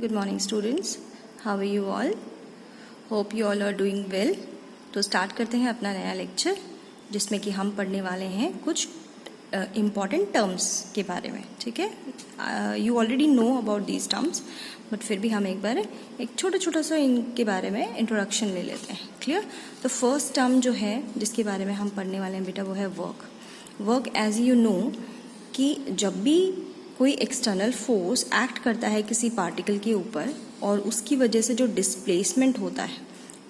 Good morning students. How are you all? Hope you all are doing well. तो start करते हैं अपना नया लेक्चर जिसमें कि हम पढ़ने वाले हैं कुछ इम्पॉर्टेंट टर्म्स के बारे में. ठीक है, you already know about these terms, but फिर भी हम एक बार एक छोटा सा इनके बारे में इंट्रोडक्शन ले लेते हैं. क्लियर? तो फर्स्ट टर्म जो है जिसके बारे में हम पढ़ने वाले हैं बेटा वो है work. Work as you know कि जब भी कोई एक्सटर्नल फोर्स एक्ट करता है किसी पार्टिकल के ऊपर और उसकी वजह से जो डिस्प्लेसमेंट होता है,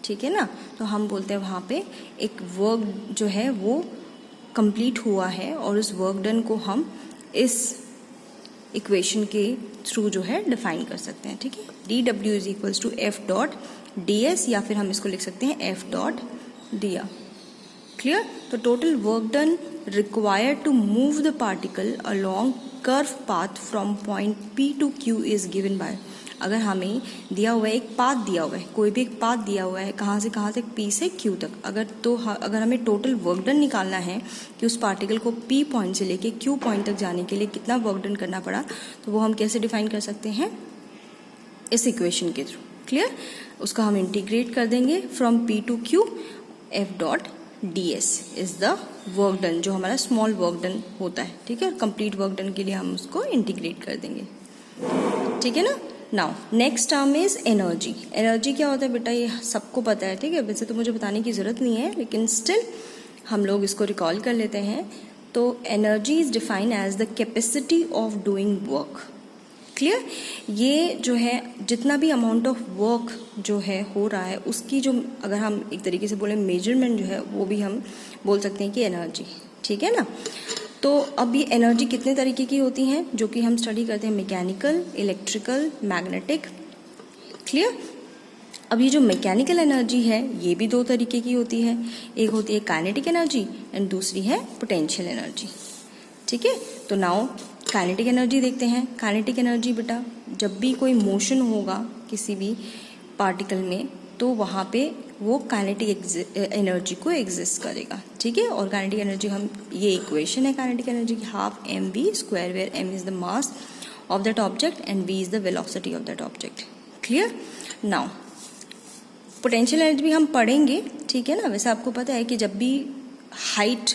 ठीक है ना, तो हम बोलते हैं वहाँ पे एक वर्क जो है वो कंप्लीट हुआ है और उस वर्क डन को हम इस इक्वेशन के थ्रू जो है डिफाइन कर सकते हैं. ठीक है, dW is equals to F.ds या फिर हम इसको लिख सकते हैं F.dr. क्लियर? तो total work done required to move the particle along curve path from point P to Q is given by. अगर हमें दिया हुआ है एक पाथ दिया हुआ है, कोई भी एक पाथ दिया हुआ है कहाँ से कहाँ तक, P से Q तक, अगर हमें टोटल वर्क डन निकालना है कि उस पार्टिकल को P पॉइंट से लेके Q पॉइंट तक जाने के लिए कितना वर्क डन करना पड़ा, तो वो हम कैसे डिफाइन कर सकते हैं? इस इक्वेशन के थ्रू. क्लियर? उसका हम इंटीग्रेट कर देंगे from P to Q. F.ds is the work done, जो हमारा स्मॉल वर्क डन होता है. ठीक है, कंप्लीट वर्क डन के लिए हम उसको इंटीग्रेट कर देंगे. ठीक है ना. Now next term is energy. Energy क्या होता है बेटा, ये सबको पता है. ठीक है, वैसे तो मुझे बताने की ज़रूरत नहीं है, लेकिन स्टिल हम लोग इसको रिकॉल कर लेते हैं. तो energy is defined as the capacity of doing work. Clear? ये जो है जितना भी अमाउंट ऑफ वर्क जो है हो रहा है उसकी जो, अगर हम एक तरीके से बोले मेजरमेंट जो है, वो भी हम बोल सकते हैं कि एनर्जी. ठीक है ना. तो अब ये एनर्जी कितने तरीके की होती हैं जो कि हम स्टडी करते हैं? Mechanical, electrical, magnetic. क्लियर? अब ये जो मैकेनिकल एनर्जी है ये भी दो तरीके की होती है. एक होती है काइनेटिक एनर्जी एंड दूसरी है पोटेंशियल एनर्जी. ठीक है, तो नाउ काइनेटिक एनर्जी देखते हैं. काइनेटिक एनर्जी बेटा, जब भी कोई मोशन होगा किसी भी पार्टिकल में तो वहाँ पे वो काइनेटिक एनर्जी को एग्जिस्ट करेगा. ठीक है, और काइनेटिक एनर्जी हम, ये इक्वेशन है काइनेटिक एनर्जी की, half mv², where m is the mass of that object and v is the velocity of that object. Clear? Now potential energy भी हम पढ़ेंगे. ठीक है ना. वैसे आपको पता है कि जब भी हाइट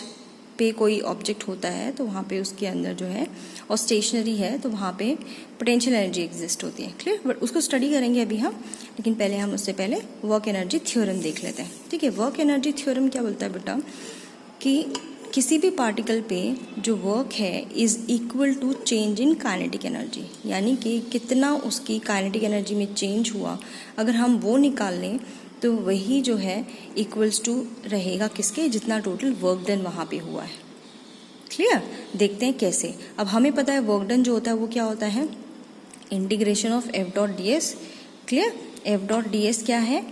पे कोई ऑब्जेक्ट होता है तो वहाँ पे उसके अंदर जो है, और स्टेशनरी है तो वहाँ पे पोटेंशियल एनर्जी एग्जिस्ट होती है. क्लियर? बट उसको स्टडी करेंगे अभी हम, लेकिन पहले हम उससे पहले वर्क एनर्जी थ्योरम देख लेते हैं. ठीक है, वर्क एनर्जी थ्योरम क्या बोलता है बेटा कि किसी भी पार्टिकल पे जो वर्क है is equal to change in kinetic energy, यानी कि कितना उसकी काइनेटिक एनर्जी में चेंज हुआ, अगर हम वो निकाल लें तो वही जो है इक्वल्स टू रहेगा किसके, जितना टोटल वर्क डन वहाँ पे हुआ है. क्लियर? देखते हैं कैसे. अब हमें पता है वर्क डन जो होता है वो क्या होता है, integration of F.ds. Clear? F.ds क्या है?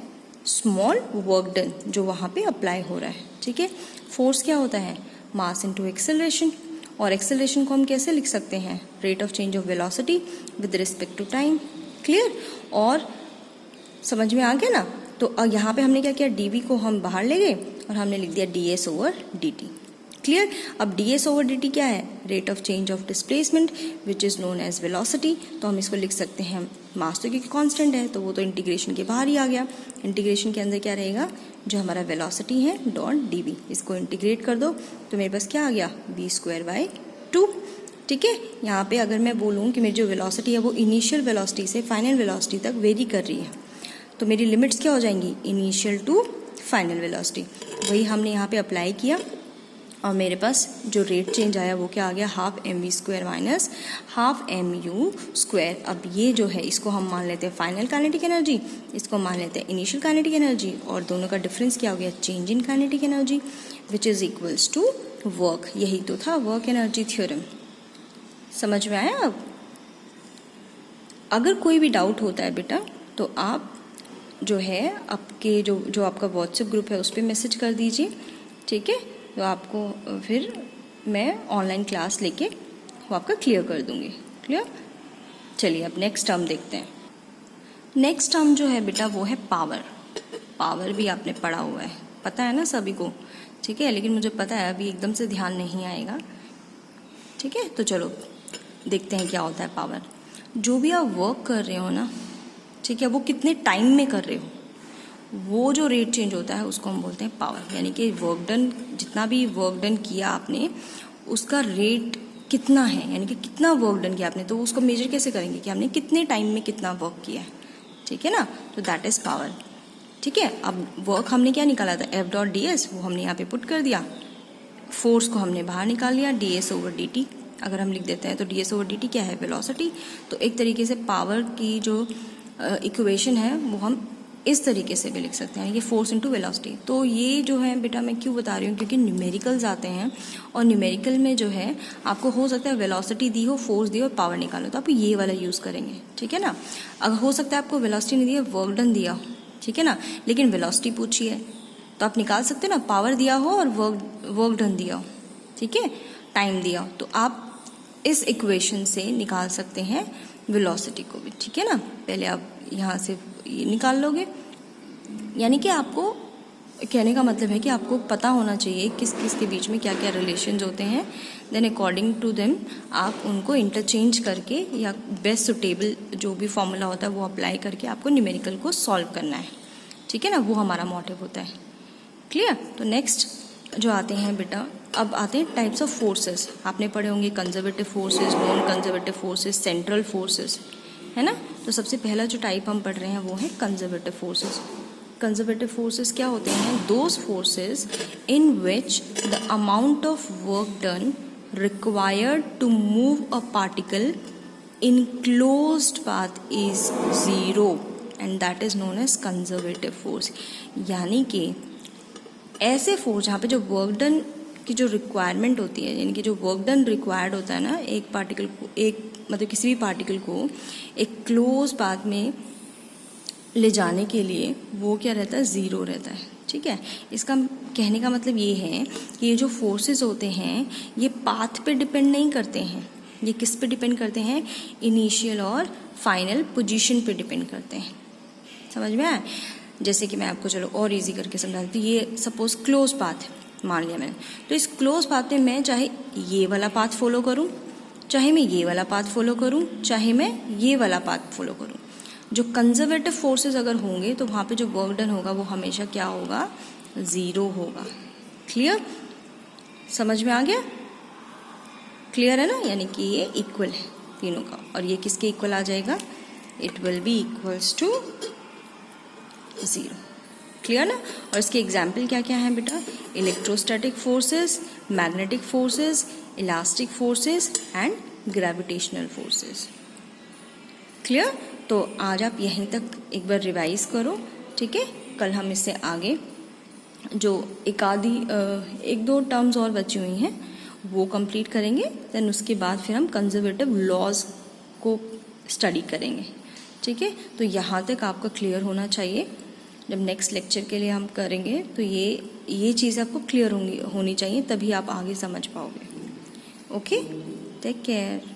स्मॉल वर्क डन जो वहाँ पे अप्लाई हो रहा है. ठीक है. फोर्स क्या होता है? Mass into acceleration. और एक्सेलरेशन को हम कैसे लिख सकते हैं? Rate of change of velocity with respect to time. Clear? और समझ में आ गया ना. तो यहाँ पे हमने क्या किया, dv को हम बाहर ले गए और हमने लिख दिया ds/dt. क्लियर? अब ds/dt क्या है? Rate of change of displacement which is known as velocity. तो हम इसको लिख सकते हैं, मास तो क्योंकि कांस्टेंट है तो वो तो इंटीग्रेशन के बाहर ही आ गया. इंटीग्रेशन के अंदर क्या रहेगा, जो हमारा वेलोसिटी है .dv, इसको इंटीग्रेट कर दो तो मेरे पास क्या आ गया, v²/2. ठीक है. यहाँ पे अगर मैं बोलूँ कि मेरी जो वेलोसिटी है वो इनिशियल वेलोसिटी से फाइनल वेलोसिटी तक वेरी कर रही है, तो मेरी लिमिट्स क्या हो जाएंगी, इनिशियल टू फाइनल वेलोसिटी. वही हमने यहाँ पे अप्लाई किया और मेरे पास जो रेट चेंज आया वो क्या आ गया, half mv² minus half mu². अब ये जो है इसको हम मान लेते हैं फाइनल काइनेटिक एनर्जी, इसको मान लेते हैं इनिशियल काइनेटिक एनर्जी, और दोनों का डिफरेंस क्या हो गया, change in kinetic energy which is equals to work. यही तो था वर्क एनर्जी थ्योरम. समझ में आया? अब अगर कोई भी डाउट होता है बेटा तो आप जो है आपके जो आपका व्हाट्सएप ग्रुप है उस पर मैसेज कर दीजिए. ठीक है, तो आपको फिर मैं ऑनलाइन क्लास लेके वो आपका क्लियर कर दूंगी. क्लियर? चलिए अब नेक्स्ट टर्म देखते हैं. नेक्स्ट टर्म जो है बेटा वो है पावर. पावर भी आपने पढ़ा हुआ है, पता है ना सभी को. ठीक है, लेकिन मुझे पता है अभी एकदम से ध्यान नहीं आएगा. ठीक है, तो चलो देखते हैं क्या होता है पावर. जो भी आप वर्क कर रहे हो ना, ठीक है, वो कितने टाइम में कर रहे हो, वो जो रेट चेंज होता है उसको हम बोलते हैं पावर। यानी कि वर्क डन, जितना भी वर्क डन किया आपने उसका रेट कितना है, यानी कि कितना वर्क डन किया आपने, तो उसको मेजर कैसे करेंगे कि हमने कितने टाइम में कितना वर्क किया है, ठीक है ना। तो दैट इज पावर। ठीक है, अब वर्क हमने क्या निकाला था, एफ डॉट डी एस, वो हमने यहाँ पे पुट कर दिया, फोर्स को हमने बाहर निकाल लिया, D S over D T. अगर हम लिख देते हैं तो D S over D T क्या है, वेलोसिटी। तो एक तरीके से पावर की जो इक्वेशन है वो हम इस तरीके से भी लिख सकते हैं, ये फोर्स इनटू वेलोसिटी। तो ये जो है बेटा मैं क्यों बता रही हूँ, क्योंकि न्यूमेरिकल्स आते हैं और न्यूमेरिकल में जो है आपको हो सकता है वेलोसिटी दी हो, फोर्स दी हो और पावर निकालो, तो आप ये वाला यूज़ करेंगे, ठीक है ना। अगर हो सकता है आपको वेलोसिटी नहीं दी है, वर्क डन दिया हो, ठीक है ना, लेकिन वेलोसिटी पूछी है, तो आप निकाल सकते हैं ना, पावर दिया हो और वर्क डन दिया हो, ठीक है, टाइम दिया हो, तो आप इस इक्वेशन से निकाल सकते हैं वेलोसिटी को भी, ठीक है ना। पहले आप यहाँ से ये निकाल लोगे, यानी कि आपको कहने का मतलब है कि आपको पता होना चाहिए किस किस के बीच में क्या क्या रिलेशंस होते हैं, देन अकॉर्डिंग टू देम आप उनको इंटरचेंज करके या बेस्ट सुटेबल जो भी फॉर्मूला होता है वो अप्लाई करके आपको न्यूमेरिकल को सॉल्व करना है, ठीक है ना, वो हमारा मोटिव होता है। क्लियर। तो नेक्स्ट जो आते हैं बेटा, अब आते हैं टाइप्स ऑफ फोर्सेस। आपने पढ़े होंगे conservative forces, non conservative forces, central forces, है ना। तो सबसे पहला जो टाइप हम पढ़ रहे हैं वो है कंजर्वेटिव फोर्सेस। कंजर्वेटिव फोर्सेस क्या होते हैं, those forces in which the amount of work done required to move a particle in closed path is zero and that is known as conservative force. यानी कि ऐसे फोर्स जहाँ पे जो work done की जो रिक्वायरमेंट होती है, यानी कि जो वर्क डन रिक्वायर्ड होता है ना, एक पार्टिकल को, एक मतलब किसी भी पार्टिकल को एक क्लोज पाथ में ले जाने के लिए वो क्या रहता है, ज़ीरो रहता है, ठीक है। इसका कहने का मतलब ये है कि ये जो फोर्सेस होते हैं ये पाथ पे डिपेंड नहीं करते हैं, ये किस पे डिपेंड करते हैं, इनिशियल और फाइनल पोजीशन पे डिपेंड करते हैं। समझ में आया। जैसे कि मैं आपको चलो और इजी करके समझा देती हूँ। ये सपोज क्लोज पाथ मान लिया मैंने, तो इस क्लोज पाथ में मैं चाहे ये वाला पाथ फॉलो करूँ, चाहे मैं ये वाला पाथ फॉलो करूँ, चाहे मैं ये वाला पाथ फॉलो करूँ, जो कंजर्वेटिव फोर्सेस अगर होंगे तो वहाँ पे जो वर्क डन होगा वो हमेशा क्या होगा, ज़ीरो होगा। क्लियर, समझ में आ गया, क्लियर है ना। यानी कि ये इक्वल है तीनों का, और ये किसके इक्वल आ जाएगा, it will be equals to zero. Clear ना। और इसके एग्जाम्पल क्या क्या हैं बेटा, electrostatic forces, magnetic forces, elastic forces and gravitational forces. Clear. तो आज आप यहीं तक एक बार रिवाइज करो, ठीक है। कल हम इससे आगे जो एक दो टर्म्स और बची हुई हैं वो कंप्लीट करेंगे, देन उसके बाद फिर हम कंजर्वेटिव लॉज को स्टडी करेंगे, ठीक है। तो यहाँ तक आपका क्लियर होना चाहिए। जब नेक्स्ट लेक्चर के लिए हम करेंगे तो ये चीज़ आपको क्लियर होनी चाहिए, तभी आप आगे समझ पाओगे। Okay, take care.